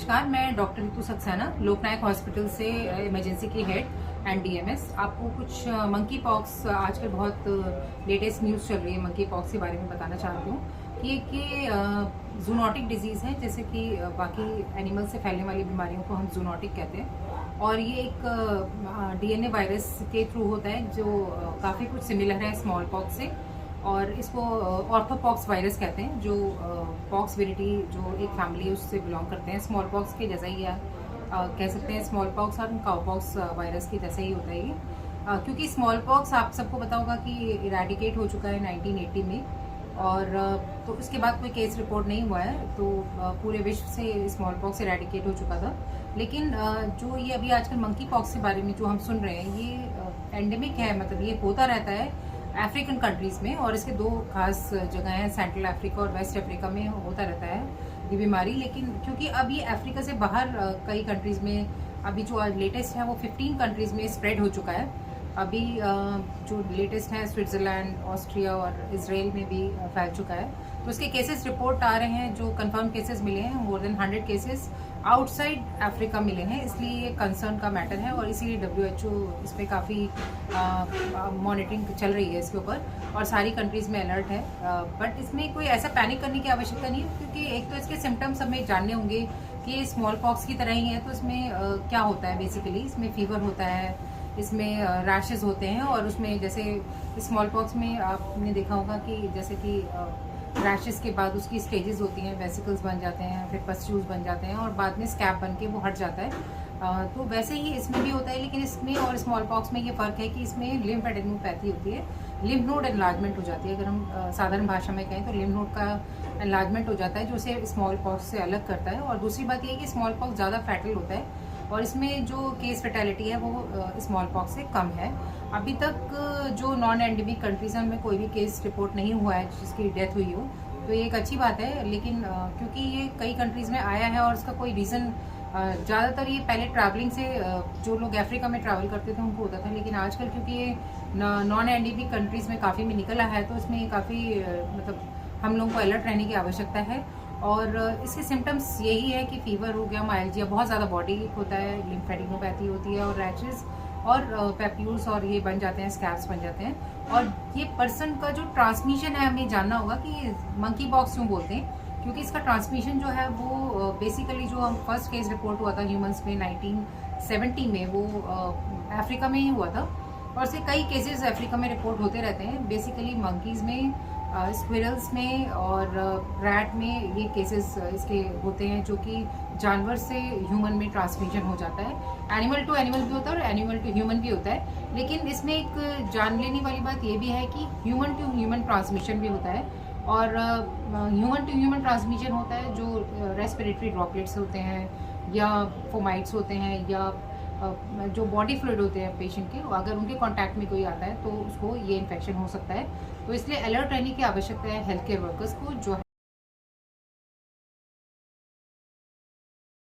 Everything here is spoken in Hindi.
नमस्कार, मैं डॉक्टर रितु सक्सेना, लोकनायक हॉस्पिटल से इमरजेंसी की हेड एंड डीएमएस। आपको कुछ मंकी पॉक्स आजकल बहुत लेटेस्ट न्यूज़ चल रही है मंकी पॉक्स के बारे में बताना चाहती हूँ कि जूनोटिक डिजीज़ है, जैसे कि बाकी एनिमल से फैलने वाली बीमारियों को हम जूनोटिक कहते हैं। और ये एक डीएनए वायरस के थ्रू होता है जो काफ़ी कुछ सिमिलर है स्मॉल पॉक्स से। और इसको ऑर्थोपॉक्स वायरस कहते हैं, जो पॉक्स विरिटी जो एक फैमिली उससे बिलोंग करते हैं। स्मॉल पॉक्स के जैसा ही कह सकते हैं, स्मॉल पॉक्स और काउपॉक्स वायरस के जैसा ही होता है ये। क्योंकि स्मॉल पॉक्स आप सबको पता होगा कि इरेडिकेट हो चुका है 1980 में, और तो उसके बाद कोई केस रिपोर्ट नहीं हुआ है, तो पूरे विश्व से स्मॉल पॉक्स इरेडिकेट हो चुका था। लेकिन जो ये अभी आजकल मंकी पॉक्स के बारे में जो हम सुन रहे हैं, ये एंडेमिक है, मतलब ये होता रहता है अफ्रीकन कंट्रीज़ में, और इसके दो खास जगह हैं, सेंट्रल अफ्रीका और वेस्ट अफ्रीका में होता रहता है ये बीमारी। लेकिन क्योंकि अब ये अफ्रीका से बाहर कई कंट्रीज़ में, अभी जो लेटेस्ट है वो 15 कंट्रीज़ में स्प्रेड हो चुका है। अभी जो लेटेस्ट है स्विट्ज़रलैंड, ऑस्ट्रिया और इजराइल में भी फैल चुका है। तो इसके केसेस रिपोर्ट आ रहे हैं, जो कंफर्म केसेस मिले हैं, more than 100 cases outside Africa मिले हैं। इसलिए ये कंसर्न का मैटर है, और इसीलिए WHO इस पर काफ़ी मॉनिटरिंग चल रही है इसके ऊपर, और सारी कंट्रीज़ में अलर्ट है। बट इसमें कोई ऐसा पैनिक करने की आवश्यकता नहीं है, क्योंकि एक तो इसके सिम्टम्स हमें जानने होंगे कि स्मॉल पॉक्स की तरह ही है। तो इसमें क्या होता है बेसिकली, इसमें फीवर होता है, इसमें रैशेस होते हैं, और उसमें जैसे स्मॉल पॉक्स में आपने देखा होगा कि जैसे कि रैशेस के बाद उसकी स्टेजेस होती हैं, वेसिकल्स बन जाते हैं, फिर पस्ट्यूल्स बन जाते हैं, और बाद में स्कैब बन के वो हट जाता है। तो वैसे ही इसमें भी होता है, लेकिन इसमें और स्मॉल पॉक्स में ये फ़र्क है कि इसमें लिम्फ एडेनोपैथी होती है, लिम्फ नोड एनलार्जमेंट हो जाती है। अगर हम साधारण भाषा में कहें तो लिम्फ नोड का एनलार्जमेंट हो जाता है, जो उसे स्मॉल पॉक्स से अलग करता है। और दूसरी बात ये है कि स्मॉल पॉक्स ज़्यादा फैटल होता है, और इसमें जो केस फैटेलिटी है वो स्मॉल पॉक्स से कम है। अभी तक जो नॉन एंडेमिक कंट्रीज में कोई भी केस रिपोर्ट नहीं हुआ है जिसकी डेथ हुई हो, तो ये एक अच्छी बात है। लेकिन क्योंकि ये कई कंट्रीज़ में आया है और इसका कोई रीज़न, ज़्यादातर ये पहले ट्रैवलिंग से जो लोग अफ्रीका में ट्रैवल करते थे उनको होता था, लेकिन आजकल क्योंकि ये नॉन एंडेमिक कंट्रीज़ में काफ़ी में निकला है, तो इसमें काफ़ी मतलब हम लोगों को अलर्ट रहने की आवश्यकता है। और इसके सिम्टम्स यही है कि फीवर हो गया, माइल्जिया, बहुत ज़्यादा बॉडी होता है, लिम्फ एडेनोपैथी होती है, और रैशेस और पैप्यूल्स और ये बन जाते हैं, स्कैब्स बन जाते हैं। और ये पर्सन का जो ट्रांसमिशन है, हमें जानना होगा कि मंकी पॉक्स क्यों बोलते हैं, क्योंकि इसका ट्रांसमिशन जो है वो बेसिकली जो हम फर्स्ट केस रिपोर्ट हुआ था ह्यूमंस में 1970 में, वो अफ्रीका में ही हुआ था। और से कई केसेस अफ्रीका में रिपोर्ट होते रहते हैं, बेसिकली मंकीज़ में, स्क्विरल्स में और रैट में ये केसेस इसके होते हैं, जो कि जानवर से ह्यूमन में ट्रांसमिशन हो जाता है। एनिमल टू एनिमल भी होता है और एनिमल टू ह्यूमन भी होता है। लेकिन इसमें एक जान लेने वाली बात ये भी है कि ह्यूमन टू ह्यूमन ट्रांसमिशन भी होता है, और ह्यूमन टू ह्यूमन ट्रांसमिशन होता है जो रेस्पिरेटरी ड्रॉपलेट्स होते हैं, या फोमाइट्स होते हैं, या जो बॉडी फ्लूइड होते हैं पेशेंट के, अगर उनके कांटेक्ट में कोई आता है तो उसको ये इन्फेक्शन हो सकता है। तो इसलिए अलर्ट रहने की आवश्यकता है हेल्थ केयर वर्कर्स को, जो